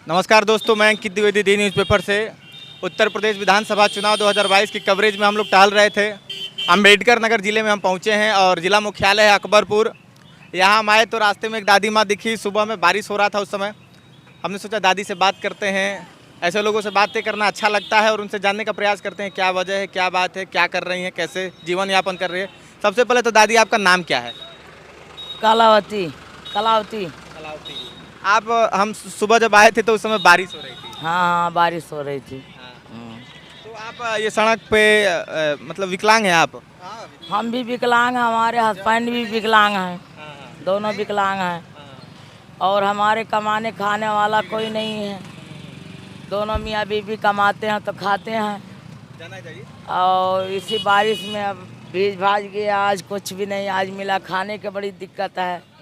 नमस्कार दोस्तों, मैं अंकित द्विवेदी डी न्यूज़पेपर से उत्तर प्रदेश विधानसभा चुनाव 2022 की कवरेज में हम लोग टहल रहे थे। अम्बेडकर नगर ज़िले में हम पहुंचे हैं और ज़िला मुख्यालय है अकबरपुर। यहाँ हम आए तो रास्ते में एक दादी माँ दिखी। सुबह में बारिश हो रहा था उस समय। हमने सोचा दादी से बात करते हैं। ऐसे लोगों से बातें करना अच्छा लगता है और उनसे जानने का प्रयास करते हैं क्या वजह है, क्या बात है, क्या कर रही हैं, कैसे जीवन यापन कर रही है। सबसे पहले तो दादी, आपका नाम क्या है? कलावती। कलावती। कलावती। आप हम सुबह जब आए थे तो उस समय बारिश हो रही थी। हाँ, बारिश हो रही थी। तो आप ये सड़क पे मतलब विकलांग हैं आप? हम भी विकलांग हैं, हमारे हस्बैंड भी विकलांग हैं, दोनों विकलांग हैं। और हमारे कमाने खाने वाला कोई नहीं है। दोनों मियाँ बीवी कमाते हैं तो खाते हैं। जाना चाहिए। और इसी बारिश में अब भीज भाज गया, आज कुछ भी नहीं आज मिला, खाने की बड़ी दिक्कत है।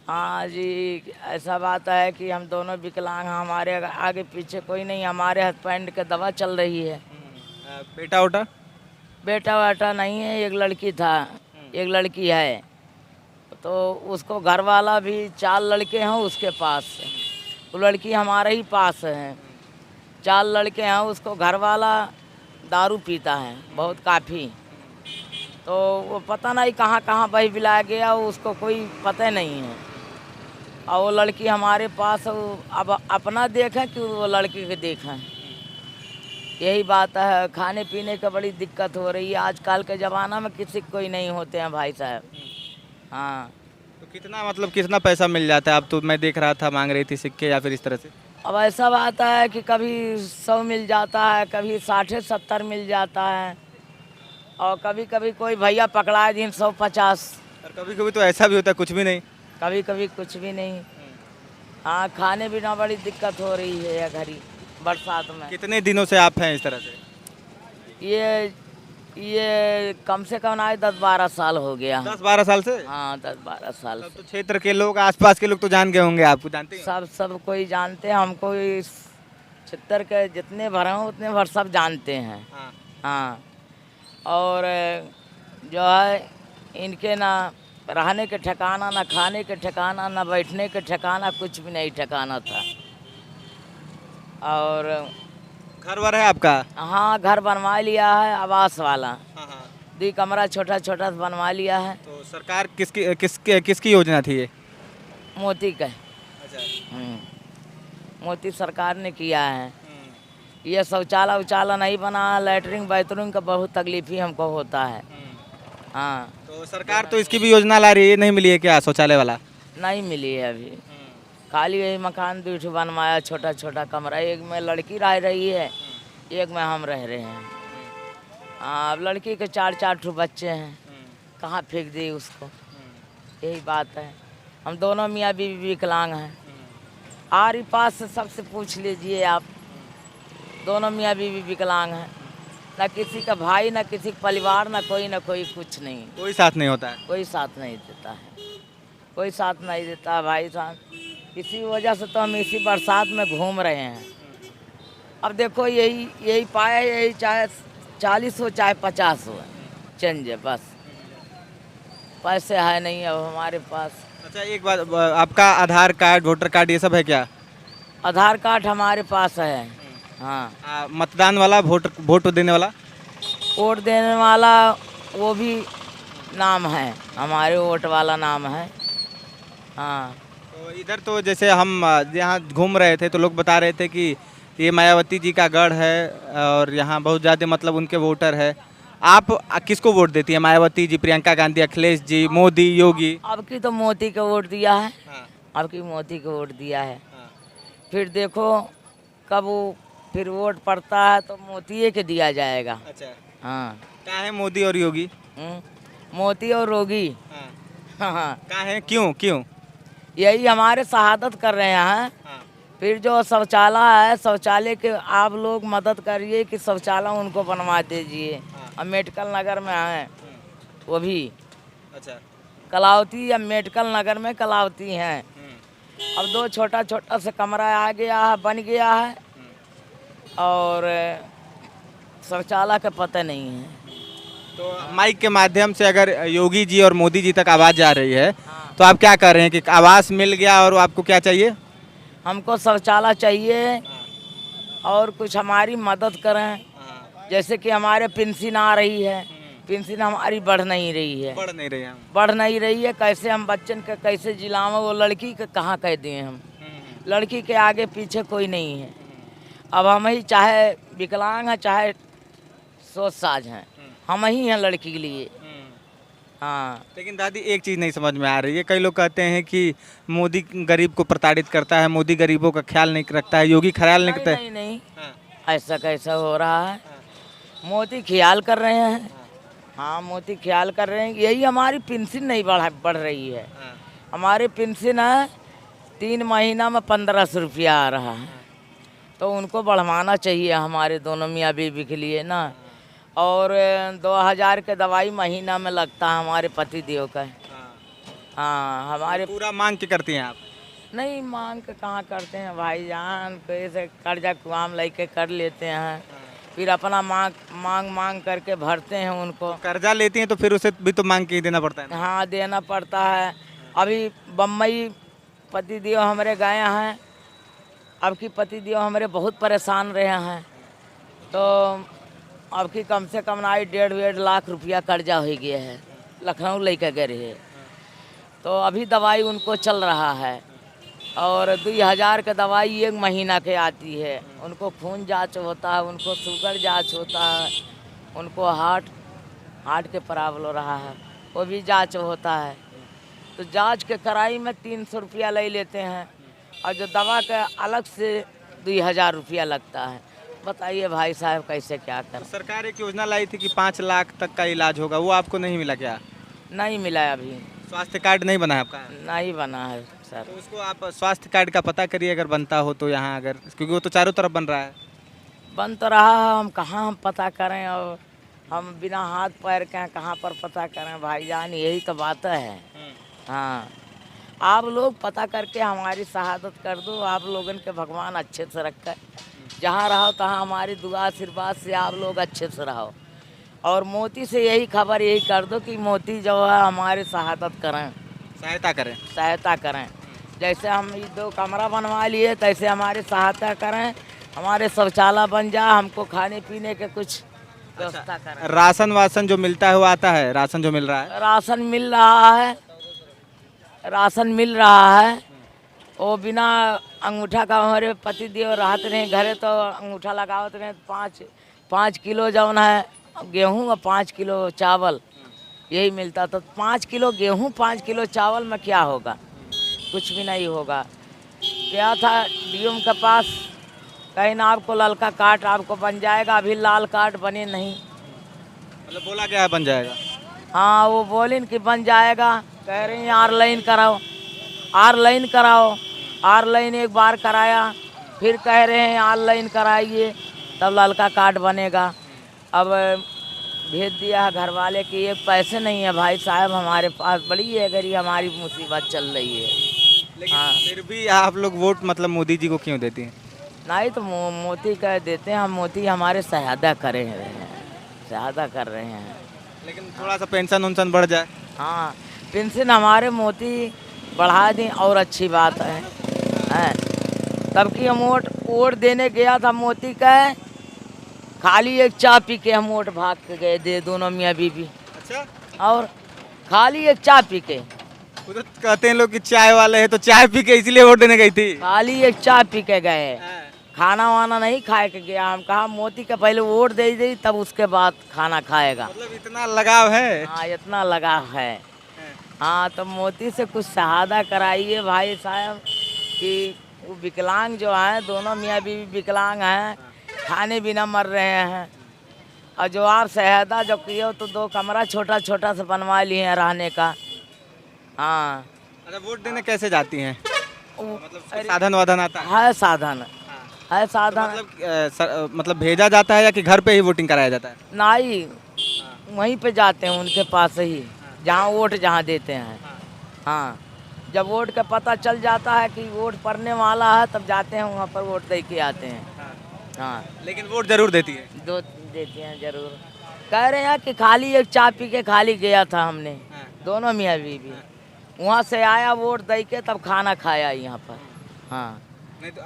हाँ जी, ऐसा बात है कि हम दोनों विकलांग हैं, हमारे आगे पीछे कोई नहीं। हमारे हस्बैंड के दवा चल रही है। बेटा उटा? बेटा वाटा नहीं है, एक लड़की था, एक लड़की है। तो उसको घर वाला भी 4 लड़के हैं उसके पास। वो लड़की हमारे ही पास है। 4 लड़के हैं, उसको घर वाला दारू पीता है बहुत काफ़ी। तो वो पता नहीं कहाँ कहाँ बही बिला गया, उसको कोई पता नहीं है। और वो लड़की हमारे पास, अब अपना देखें कि वो लड़की के देखें, यही बात है। खाने पीने का बड़ी दिक्कत हो रही है आजकल के ज़माना में, किसी को कोई नहीं होते हैं भाई साहब। हाँ, तो कितना पैसा मिल जाता है? अब तो मैं देख रहा था मांग रही थी सिक्के या फिर इस तरह से। अब ऐसा बात है कि कभी 100 मिल जाता है, कभी 60-70 मिल जाता है, और कभी कभी कोई भैया पकड़ाए दिन 150। और कभी कभी तो ऐसा भी होता है कुछ भी नहीं। कभी कभी कुछ भी नहीं। हाँ, खाने पीना बड़ी दिक्कत हो रही है या घड़ी बरसात में। कितने दिनों से आप हैं इस तरह से? ये कम से कम ना 10-12 साल हो गया। 10-12 साल से? हाँ, 10-12 साल तब तो से। क्षेत्र के लोग, आसपास के लोग तो जान गए होंगे आपको, जानते हैं? सब कोई जानते हैं हमको। इस क्षेत्र के जितने भर हैं उतने भर सब जानते हैं। हाँ। हाँ, और जो है इनके ना रहने के ठिकाना, ना खाने के ठिकाना, ना बैठने के ठिकाना, कुछ भी नहीं ठिकाना था। और घर वर है आपका? हाँ, घर बनवा लिया है आवास वाला। हाँ हाँ। 2 कमरा छोटा छोटा बनवा लिया है। तो सरकार किसकी योजना थी ये? मोती का। अच्छा। मोती सरकार ने किया है। ये शौचालय उचाला नहीं बना, लैटरिन बाथरूम का बहुत तकलीफ ही हमको होता है। हाँ, तो सरकार तो इसकी भी योजना ला रही है, ये नहीं मिली है क्या शौचालय वाला? नहीं मिली है अभी। खाली यही मकान 2 ठो बनवाया, छोटा छोटा कमरा। एक में लड़की रह रही है, एक में हम रह रहे हैं। हाँ, अब लड़की के 4 ठो बच्चे हैं, कहाँ फेंक दी उसको, यही बात है। हम दोनों मियाँ बीवी विकलांग हैं। आरी पास से सबसे पूछ लीजिए आप, दोनों मियाँ बीवी विकलांग हैं। ना किसी का भाई, ना किसी का परिवार, ना कोई कुछ नहीं। कोई साथ नहीं होता है? कोई साथ नहीं देता है, कोई साथ नहीं देता भाई साहब। इसी वजह से तो हम इसी बरसात में घूम रहे हैं। अब देखो यही पाए, यही चाहे 40 हो चाहे 50 हो, चेंज है बस। पैसे है नहीं अब हमारे पास। अच्छा, एक बात, आपका आधार कार्ड, वोटर कार्ड ये सब है क्या? आधार कार्ड हमारे पास है। हाँ, मतदान वाला, वोट देने वाला? वोट देने वाला वो भी नाम है, हमारे वोट वाला नाम है। हाँ। तो इधर तो जैसे हम यहाँ घूम रहे थे तो लोग बता रहे थे कि ये मायावती जी का गढ़ है और यहाँ बहुत ज़्यादा मतलब उनके वोटर है। आप किसको वोट देती है? मायावती जी, प्रियंका गांधी, अखिलेश जी, मोदी, योगी? अब की तो मोदी को वोट दिया है। हाँ। अब की मोदी को वोट दिया है। हाँ। फिर देखो कब वो फिर वोट पड़ता है तो मोदी के दिया जाएगा। अच्छा। हाँ। कहाँ है मोदी और योगी? मोदी और रोगी। हाँ। हाँ, कहाँ है? क्यों? यही हमारे शहादत कर रहे हैं। हाँ। फिर जो शौचालय है, शौचालय के आप लोग मदद करिए कि शौचालय उनको बनवा दीजिए। हाँ। अब मेडिकल नगर में हैं वो भी। अच्छा। कलावती या मेडिकल नगर में कलावती हैं। अब 2 छोटा छोटा से कमरा आ गया है, बन गया है, और शौचालय का पता नहीं है। तो माइक के माध्यम से अगर योगी जी और मोदी जी तक आवाज़ जा रही है हाँ। तो आप क्या कर रहे हैं कि आवास मिल गया और आपको क्या चाहिए? हमको शौचालय चाहिए और कुछ हमारी मदद करें। जैसे कि हमारे पेंशन आ रही है, पेंशन हमारी बढ़ नहीं रही है, बढ़ नहीं रही है। कैसे हम बच्चन के कैसे जिलावें? वो लड़की के कहाँ कह दिए हम, लड़की के आगे पीछे कोई नहीं है। अब हम ही चाहे विकलांग हैं चाहे सोच साज हैं, हम ही हैं लड़की के लिए। हाँ, लेकिन दादी एक चीज़ नहीं समझ में आ रही है, कई लोग कहते हैं कि मोदी गरीब को प्रताड़ित करता है, मोदी गरीबों का ख्याल नहीं रखता है, योगी ख्याल नहीं रखता है। नहीं नहीं, ऐसा कैसा हो रहा है? मोदी ख्याल कर रहे हैं। हाँ, मोदी ख्याल कर रहे हैं। यही हमारी पेंशन नहीं बढ़ रही है। हमारी पेंशन है 3 महीना में 1500 रुपया आ रहा है, तो उनको बढ़वाना चाहिए हमारे दोनों मियाँ बीवी के लिए ना। और 2000 के दवाई महीना में लगता है हमारे पति देव का। हाँ, हमारे पूरा मांग के करती हैं आप? नहीं, मांग के कहाँ करते हैं भाईजान, कैसे कर्जा कुआम लेके कर लेते हैं, फिर अपना मांग करके भरते हैं उनको। कर्जा लेती हैं तो फिर उसे भी तो मांग के ही देना पड़ता है ना? हाँ, देना पड़ता है। अभी बम्बई पति देव हमारे गए हैं, अब की पति देव हमारे बहुत परेशान रहे हैं, तो अब की कम से कम ना 1.5 लाख रुपया कर्जा हो गया है, लखनऊ लेकर गए रहे। तो अभी दवाई उनको चल रहा है और 2000 का दवाई 1 महीना के आती है। उनको खून जांच होता है, उनको शुगर जांच होता है, उनको हार्ट के प्रॉब्लम रहा है, वो भी जांच होता है। तो जांच के कराई में 300 रुपया ले लेते हैं और जो दवा का अलग से 2000 रुपया लगता है। बताइए भाई साहब कैसे क्या करें? सरकार एक योजना लाई थी कि 5 लाख तक का इलाज होगा, वो आपको नहीं मिला क्या? नहीं मिला अभी। स्वास्थ्य कार्ड नहीं बना है आपका? नहीं बना है सर। तो उसको आप स्वास्थ्य कार्ड का पता करिए अगर बनता हो तो यहाँ, अगर क्योंकि वो तो चारों तरफ बन रहा है। बन तो रहा है, हम कहाँ हम पता करें, और हम बिना हाथ पैर के कहाँ पर पता करें भाईजान, यही तो बात है। हाँ, आप लोग पता करके हमारी शहादत कर दो। आप लोगन के भगवान अच्छे से रखे, जहाँ रहो तहाँ हमारी दुआ आशीर्वाद से आप लोग अच्छे से रहो। और मोदी से यही खबर यही कर दो कि मोदी जो है हमारी शहादत करें, सहायता करें। जैसे हम ये 2 कमरा बनवा लिए, तैसे हमारी सहायता करें, हमारे शौचालय बन जाए, हमको खाने पीने के कुछ व्यवस्था करें। राशन वासन जो मिलता है वो आता है? राशन जो मिल रहा है? राशन मिल रहा है, राशन मिल रहा है। वो बिना अंगूठा का हमारे पति देव रहत रहे घरे, तो अंगूठा लगावत रहे। 5 किलो जौन है गेहूँ और 5 किलो चावल यही मिलता। तो 5 किलो गेहूँ 5 किलो चावल में क्या होगा? कुछ भी नहीं होगा। क्या था डीएम के पास, कहीं ना आपको ललका कार्ड आपको बन जाएगा, अभी लाल कार्ड बने नहीं। मतलब बोला गया है बन जाएगा? हाँ, वो बोलिन कि बन जाएगा, कह रहे हैं ऑनलाइन कराओ, ऑनलाइन कराओ। ऑनलाइन एक बार कराया, फिर कह रहे हैं ऑनलाइन कराइए तब ललका कार्ड बनेगा। अब भेज दिया है घर वाले कि ये पैसे नहीं है भाई साहब हमारे पास, बड़ी है अगर ये हमारी मुसीबत चल रही है। लेकिन हाँ, फिर भी आप लोग वोट मतलब मोदी जी को क्यों देती हैं? नहीं तो मोदी कह देते हैं, हम मोदी हमारे सहायता करे हैं, सहायता कर रहे हैं। लेकिन थोड़ा सा पेंशन उनसन बढ़ जाए। हाँ, पेंशन हमारे मोदी बढ़ा दें और अच्छी बात है। तब कि हम वोट देने गया था मोदी का, खाली एक चाय पी के हम वोट भाग के गए दे, दोनों मियाँ बीवी। अच्छा, और खाली एक चाय पी के, वो तो कहते हैं लोग कि चाय वाले हैं तो चाय पी के इसलिए वोट देने गई थी। खाली एक चाय पी के गए, खाना वाना नहीं खाए के गया। हम कहा मोदी का पहले वोट दे दी तब उसके बाद खाना खाएगा। मतलब इतना लगाव है? हाँ, इतना लगा है। हाँ, तो मोदी से कुछ सहायता कराइए भाई साहब कि वो विकलांग जो हैं, दोनों मियाँ बीवी विकलांग हैं, खाने बिना मर रहे हैं। और जो आप सहायता जो किए हो तो 2 कमरा छोटा छोटा से बनवा लिए हैं रहने का। हाँ। अच्छा, वोट देने कैसे जाती हैं? मतलब साधन वाधन आता है? है साधन, है साधन। मतलब भेजा जाता है या कि घर पे ही वोटिंग कराया जाता है? नहीं, वहीं पे जाते हैं उनके पास ही, जहाँ वोट जहाँ देते हैं। हाँ, जब वोट का पता चल जाता है कि वोट पड़ने वाला है तब जाते हैं वहाँ पर वोट दे के आते हैं। हाँ, लेकिन वोट जरूर देती है? देते हैं जरूर। कह रहे हैं कि खाली एक चाय पी के खाली गया था हमने, दोनों मियाँ बीवी। वहाँ से आया वोट दे के तब खाना खाया यहाँ पर। हाँ, नहीं तो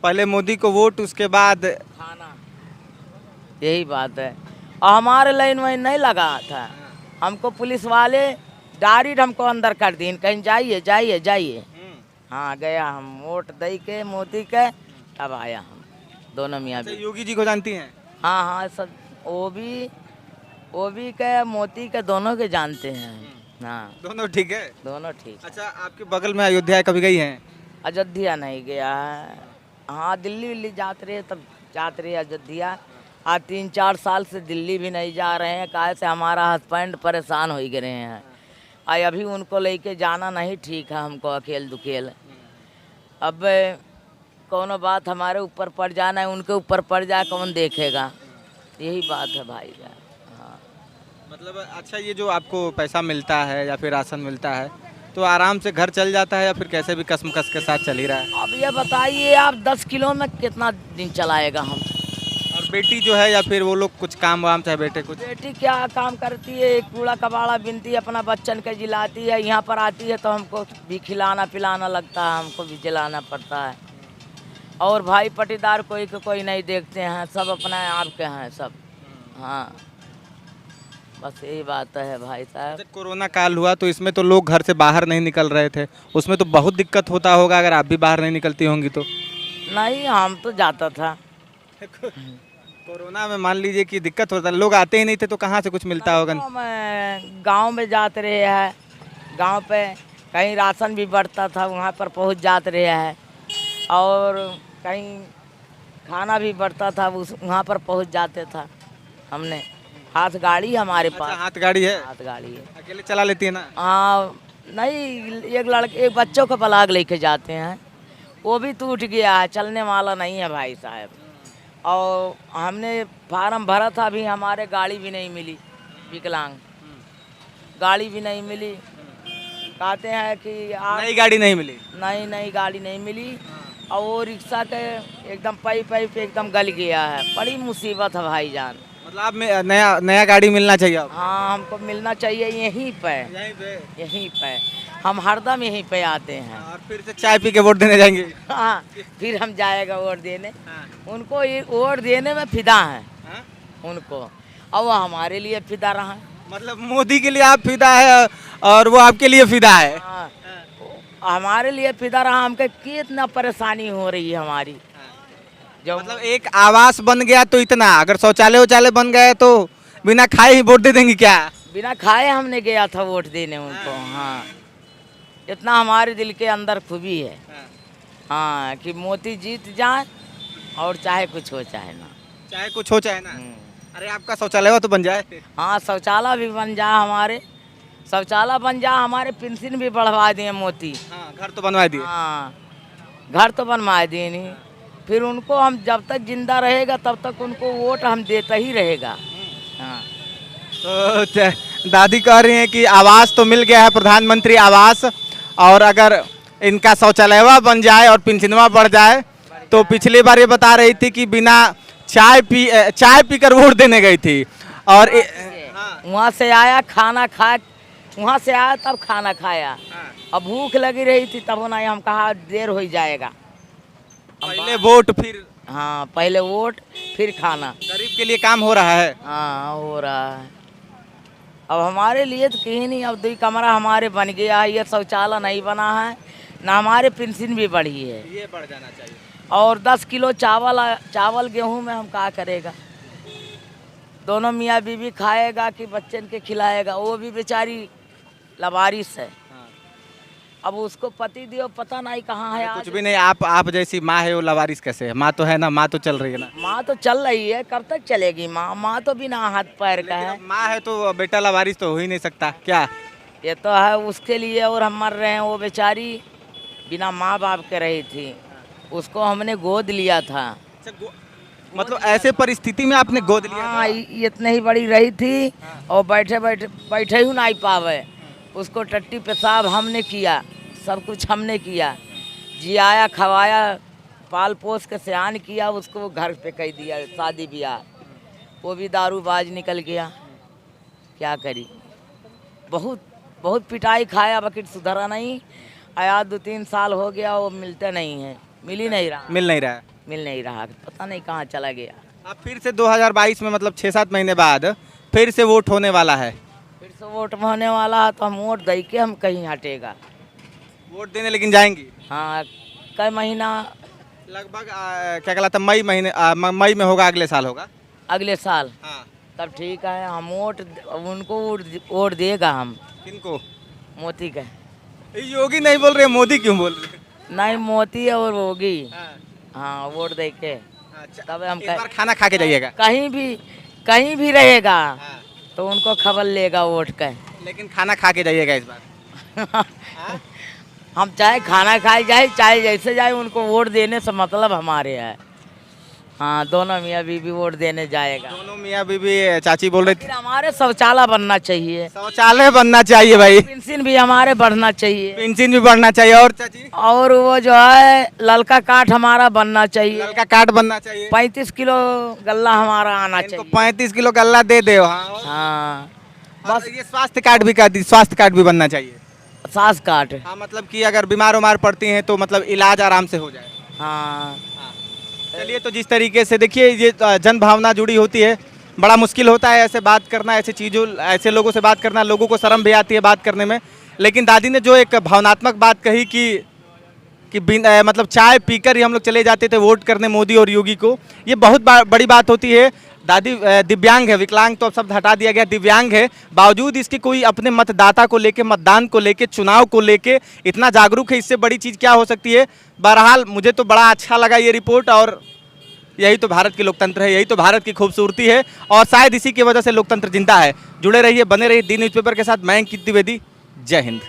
पहले मोदी को वोट, उसके बाद खाना, यही बात है। और हमारे लाइन में नहीं लगा था, हमको पुलिस वाले डायरेक्ट हमको अंदर कर दी, कहीं जाइए जाइए जाइए। हाँ गया, हम वोट दे के मोदी के तब आया हम दोनों मियाँ अच्छा, भी। योगी जी को जानती हैं? हाँ हाँ सब, वो भी के मोती के दोनों के जानते हैं। हाँ दोनों ठीक है। दोनों ठीक। अच्छा, आपके बगल में अयोध्या है, कभी गई हैं? अयोध्या नहीं गया है। हाँ दिल्ली विल्ली जाते रहे, तब जाते रहे अयोध्या। आज 3-4 साल से दिल्ली भी नहीं जा रहे हैं, काहे से हमारा हस्बैंड परेशान हो गए हैं। अभी उनको लेके जाना नहीं ठीक है हमको, अकेल दुकेल। अब कोनो बात हमारे ऊपर पड़ जाना है, उनके ऊपर पड़ जाए, कौन देखेगा, यही बात है भाई का। हाँ मतलब अच्छा, ये जो आपको पैसा मिलता है या फिर राशन मिलता है तो आराम से घर चल जाता है या फिर कैसे भी कसमकस के साथ चल ही रहा है? अब ये बताइए आप, 10 किलो में कितना दिन चलाएगा हम। और बेटी जो है या फिर वो लोग कुछ काम वाम, चाहे बेटे कुछ? बेटी क्या काम करती है, एक कूड़ा कबाड़ा बिनती है, अपना बच्चन के जिलाती है। यहाँ पर आती है तो हमको भी खिलाना पिलाना लगता है, हमको भी जिलाना पड़ता है। और भाई पटीदार कोई को कोई नहीं देखते हैं, सब अपना आप के हैं सब। हाँ बस यही बात है भाई साहब। जब कोरोना काल हुआ तो इसमें तो लोग घर से बाहर नहीं निकल रहे थे, उसमें तो बहुत दिक्कत होता होगा अगर आप भी बाहर नहीं निकलती होंगी तो? नहीं हम तो जाता था। कोरोना में मान लीजिए कि दिक्कत होता, लोग आते ही नहीं थे तो कहाँ से कुछ मिलता होगा? तो मैं गांव में जाते रहे हैं, गांव पे कहीं राशन भी बढ़ता था, वहाँ पर पहुँच जाते रहे हैं। और कहीं खाना भी बढ़ता था, उस वहाँ पर पहुँच जाते था। हमने हाथ गाड़ी हमारे अच्छा, पास। हाथ गाड़ी है? हाथ गाड़ी है। अकेले चला लेती है ना? हाँ नहीं, एक बच्चों का पलाग लेके जाते हैं, वो भी टूट गया है, चलने वाला नहीं है भाई साहब। और हमने फार्म भरा था, अभी हमारे गाड़ी भी नहीं मिली, विकलांग गाड़ी भी नहीं मिली। कहते हैं कि आप नई गाड़ी नहीं मिली? नई गाड़ी नहीं मिली। और वो रिक्शा के एकदम पाइप पे एकदम गल गया है, बड़ी मुसीबत है भाईजान। मतलब आप में नया गाड़ी मिलना चाहिए आपको? हाँ हमको मिलना चाहिए यहीं पे, यहीं पे। हम हरदम यहीं पे आते हैं। और फिर से चाय पी के वोट देने जाएंगे? हाँ फिर हम जाएगा वोट देने। हाँ। उनको ये वोट देने में फिदा है हाँ? उनको, और वो हमारे लिए फिदा रहा। मतलब मोदी के लिए आप फिदा है और वो आपके लिए फिदा है? हाँ हमारे लिए फिदा रहा। हमके कितना परेशानी हो रही है हमारी। जब मतलब एक आवास बन गया तो इतना, अगर शौचालय उचालय बन गए तो बिना खाए ही वोट दे देंगे क्या? बिना खाए हमने गया था वोट देने उनको। हाँ इतना हमारे दिल के अंदर खूबी है। हाँ कि मोदी जीत जाए और चाहे कुछ हो चाहे ना। चाहे कुछ हो चाहे ना। अरे आपका शौचालय तो बन जाए। हाँ शौचालय भी बन जाए, हमारे शौचालय बन जाए, हमारे पेंशन भी बढ़वा दिए मोदी। हाँ, घर तो बनवा दिए। हाँ घर तो बनवा दिए नहीं, फिर उनको हम जब तक जिंदा रहेगा तब तक उनको वोट हम देता ही रहेगा। हाँ तो दादी कह रही हैं कि आवास तो मिल गया है, प्रधानमंत्री आवास, और अगर इनका शौचालयवा बन जाए और पेंशनवा बढ़ जाए तो पिछली बार ये बता रही थी कि बिना चाय पीकर वोट देने गई थी। और वहाँ से आया खाना खा, वहाँ से आया तब खाना खाया। अब भूख लगी रही थी तब ना, हम कहा देर हो जाएगा, पहले वोट फिर, हाँ पहले वोट फिर खाना। गरीब के लिए काम हो रहा है। हाँ हो रहा है। अब हमारे लिए तो कहीं नहीं, अब 2 कमरा हमारे बन गया है, ये शौचालय नहीं बना है ना, हमारे पेंशन भी बढ़ी है। ये बढ़ जाना चाहिए। और 10 किलो चावल गेहूं में हम क्या करेगा? दोनों मियाँ बीवी खाएगा कि बच्चन के खिलाएगा? वो भी बेचारी लवारिस है। अब उसको पति दियो पता नहीं कहाँ है। कुछ भी नहीं, आप जैसी माँ है वो लवारिस कैसे है? माँ तो है ना, माँ तो चल रही है ना। माँ तो चल रही है, कब तक चलेगी माँ? माँ तो बिना हाथ पैर का है। माँ है तो बेटा लवारिस तो हो ही नहीं सकता क्या? ये तो है उसके लिए, और हम मर रहे हैं। वो बेचारी बिना माँ बाप के रही थी, उसको हमने गोद लिया था। मतलब ऐसे परिस्थिति में आपने गोद लिया? हाँ इतनी ही बड़ी रही थी और बैठे ही नहीं पावे। उसको टट्टी पेशाब हमने किया, सब कुछ हमने किया, जियाया खवाया, पाल पोस के सयान किया, उसको घर पे कह दिया शादी ब्याह। वो भी दारूबाज निकल गया, क्या करी? बहुत पिटाई खाया, बकिट सुधरा नहीं। आया 2-3 साल हो गया, वो मिलते नहीं है। मिल ही नहीं रहा, मिल नहीं रहा है। मिल नहीं रहा, पता नहीं कहाँ चला गया। अब फिर से 2022 में मतलब 6-7 महीने बाद फिर से वोट होने वाला है। फिर से वोट होने वाला है तो हम वोट दे के हम कहीं हटेगा। वोट देने लेकिन जाएंगी हाँ, कई महीना लगभग क्या कहलाता है, मई में होगा, अगले साल होगा। अगले साल, हाँ, तब ठीक है, हम वोट उनको वोट देगा हम, किनको? मोदी का। योगी नहीं बोल रहे, मोदी क्यों बोल रहे? नहीं, मोदी और होगी। हाँ, हाँ, वोट दे के अच्छा, तब हम इस बार खाना खा के जाइएगा। कहीं भी रहेगा हाँ, तो उनको खबर लेगा वोट का। लेकिन खाना खा के जाइएगा इस बार। हाँ? हम चाहे खाना खाए जाए चाहे जैसे जाए, उनको वोट देने से मतलब हमारे है। हाँ, दोनों मियाँ बीवी वोट देने जाएगा। दोनों मियाँ बीवी, चाची बोल रही थी फिर हमारे शौचालय बनना चाहिए, शौचालय बनना चाहिए भाई, पेंशन भी हमारे बढ़ना चाहिए, पेंशन भी बढ़ना चाहिए, और चाची और वो जो है ललका कार्ड हमारा बनना चाहिए, लड़का कार्ड बनना चाहिए। 35 किलो गल्ला हमारा आना इनको चाहिए। 35 किलो गल्ला दे दो। हाँ, हाँ, बस ये स्वास्थ्य कार्ड भी कर दी, स्वास्थ्य कार्ड भी बनना चाहिए। सास कार्ड। हाँ, मतलब कि अगर बीमार उमार पड़ती हैं तो मतलब इलाज आराम से हो जाए। हाँ, चलिए, तो जिस तरीके से देखिए ये जन भावना जुड़ी होती है, बड़ा मुश्किल होता है ऐसे बात करना, ऐसे चीज़ों, ऐसे लोगों से बात करना, लोगों को शर्म भी आती है बात करने में। लेकिन दादी ने जो एक भावनात्मक बात कही कि मतलब चाय पीकर ही हम लोग चले जाते थे वोट करने मोदी और योगी को, ये बहुत बड़ी बात होती है। दादी दिव्यांग है, विकलांग तो अब शब्द हटा दिया गया, दिव्यांग है, बावजूद इसके कोई अपने मतदाता को लेके, मतदान को लेके, चुनाव को लेके इतना जागरूक है। इससे बड़ी चीज़ क्या हो सकती है? बहरहाल मुझे तो बड़ा अच्छा लगा ये रिपोर्ट, और यही तो भारत की लोकतंत्र है, यही तो भारत की खूबसूरती है, और शायद इसी की वजह से लोकतंत्र जिंदा है। जुड़े रहिए, बने रहिए दी न्यूज़पेपर के साथ। मैं अंकित द्विवेदी, जय हिंद।